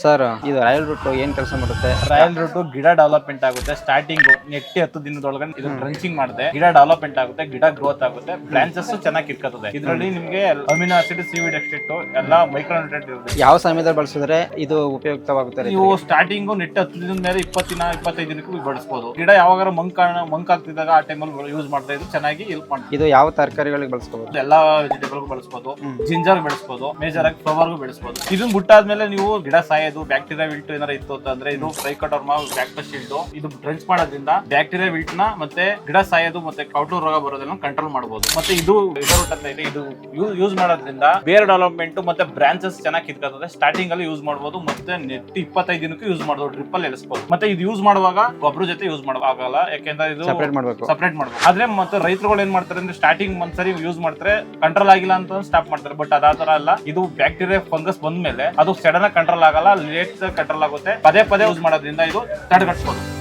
Sir ಇದು royal root ಏನ್ ಕೆಲಸ ಮಾಡುತ್ತೆ? ರಾಯಲ್ ರೂಟ್ ಗಿಡ ಡೆವಲಪ್ಮೆಂಟ್ ಆಗುತ್ತೆ. ಸ್ಟಾರ್ಟಿಂಗ್ ನೆಟ್ಟಿ 10 ದಿನದೊಳಗೆ ಇದು ಡ್ರಂಚಿಂಗ್ ಮಾಡುತ್ತೆ, ಗಿಡ ಡೆವಲಪ್ಮೆಂಟ್ ಆಗುತ್ತೆ, ಗಿಡ ಗ್ರೋತ್ ಆಗುತ್ತೆ, ಬ್ರಾಂಚಸ್ ಚೆನ್ನಾಗಿ ಕಿತ್ಕೋತದೆ. ಇದರಲ್ಲಿ ನಿಮಗೆ ಅಮಿನೋ ಆಸಿಡ್, ಸಿವಿಡ್ ಎಕ್ಸ್ಟ್ರಾಕ್ಟ್ ಎಲ್ಲ ಮೈಕ್ರೋ ನ್ಯೂಟ್ರಿಯೆಂಟ್ ಇರುತ್ತೆ. ಯಾವ ಸಮಯದಲ್ಲಿ ಬಳಸಿದ್ರೆ ಇದು ಉಪಯುಕ್ತವಾಗುತ್ತೆ? ನೀವು ಸ್ಟಾರ್ಟಿಂಗ್ ನೆಟ್ 10 ದಿನದ ಮೇಲೆ 20 ದಿನ 25 ದಿನಕ್ಕೂ ಬಳಸಬಹುದು. ಗಿಡ ಯಾವಾಗ ಮಂಕ್ ಆಗ್ತಿದ್ದಾಗ ಆ ಟೈಮಲ್ಲಿ ಯೂಸ್ ಮಾಡ್ತಾ ಇದ್ದು ಚೆನ್ನಾಗಿ ಹೆಲ್ಪ್ ಮಾಡ್ತೀವಿ. ಇದು ಯಾವ ತರಕಾರಿಗಳಿಗೆ ಬಳಸಬಹುದು? ಎಲ್ಲಾ ವೆಜಿಟೇಬಲ್ ಬಳಸಬಹುದು. ಜಿಂಜರ್ ಬೆಳೆಸಬಹುದು, ಮೇಜರ್ ಆಗಿ ಫ್ಲವರ್ಗೂ ಬೆಳೆಸಬಹುದು. ಇದನ್ನ ಬಿಟ್ಟಾದ್ಮೇಲೆ ನೀವು ಗಿಡ ಸಾಯೋದು, ಬ್ಯಾಕ್ಟೀರಿಯಾ ವಿಲ್ಟ್ ಏನಾರ ಇತ್ತು ಅಂತಂದ್ರೆ ಇದು ಟ್ರೈಕೋಡರ್ಮಾ ಬ್ಯಾಕ್ಟೀರಿಯಾ ಇದು ಡ್ರೆಂಚ್ ಮಾಡೋದ್ರಿಂದ ಬ್ಯಾಕ್ಟೀರಿಯಾ ವಿಲ್ಟ್ ನ ಮತ್ತೆ ಗಿಡ ಸಾಯೋದು ಮತ್ತೆ ಕೌಟು ರೋಗ ಬರೋದನ್ನ ಕಂಟ್ರೋಲ್ ಮಾಡಬಹುದು. ಮತ್ತೆ ಇದು ರೂಟ್ ಅಂತ ಇದೆ, ಇದು ಯೂಸ್ ಮಾಡೋದ್ರಿಂದ ಬೇರ್ ಡೆವಲಪ್ಮೆಂಟ್ ಮತ್ತೆ ಬ್ರಾಂಚಸ್ ಚೆನ್ನಾಗಿ ಕಿತ್ಕೊತದೆ. ಸ್ಟಾರ್ಟಿಂಗ್ ಅಲ್ಲಿ ಯೂಸ್ ಮಾಡಬಹುದು, ಮತ್ತೆ ನೆಟ್ 25 ದಿನಕ್ಕೂ ಯೂಸ್ ಮಾಡಬಹುದು, ಡ್ರಿಪ್ ಅಲ್ಲಿ ಎಳಿಸಬಹುದು. ಮತ್ತೆ ಇದು ಯೂಸ್ ಮಾಡುವಾಗ ಗೊಬ್ಬರ ಜೊತೆ ಯೂಸ್ ಆಗಲ್ಲ, ಯಾಕೆಂದ್ರೆ ಇದು ಸಪರೇಟ್ ಮಾಡಬೇಕು. ಆದ್ರೆ ಮತ್ತೆ ರೈತರುಗಳು ಏನ್ ಮಾಡ್ತಾರೆ ಅಂದ್ರೆ ಸ್ಟಾರ್ಟಿಂಗ್ ಒಂದ್ಸರಿ ಯೂಸ್ ಮಾಡ್ತಾರೆ, ಕಂಟ್ರೋಲ್ ಆಗಿಲ್ಲ ಅಂತ ಸ್ಟಾಪ್ ಮಾಡ್ತಾರೆ. ಬಟ್ ಅದಾತರ ಅಲ್ಲ, ಇದು ಬ್ಯಾಕ್ಟೀರಿಯಾ ಫಂಗಸ್ ಬಂದ್ಮೇಲೆ ಅದು ಸಡನ್ ಕಂಟ್ರೋಲ್ ಆಗಲ್ಲ, ಲೇಟ್ ಕಂಟ್ರೋಲ್ ಆಗುತ್ತೆ. ಪದೇ ಯೂಸ್ ಮಾಡೋದ್ರಿಂದ ಇದು ತಡೆಗಟ್ಟಿಸಬಹುದು.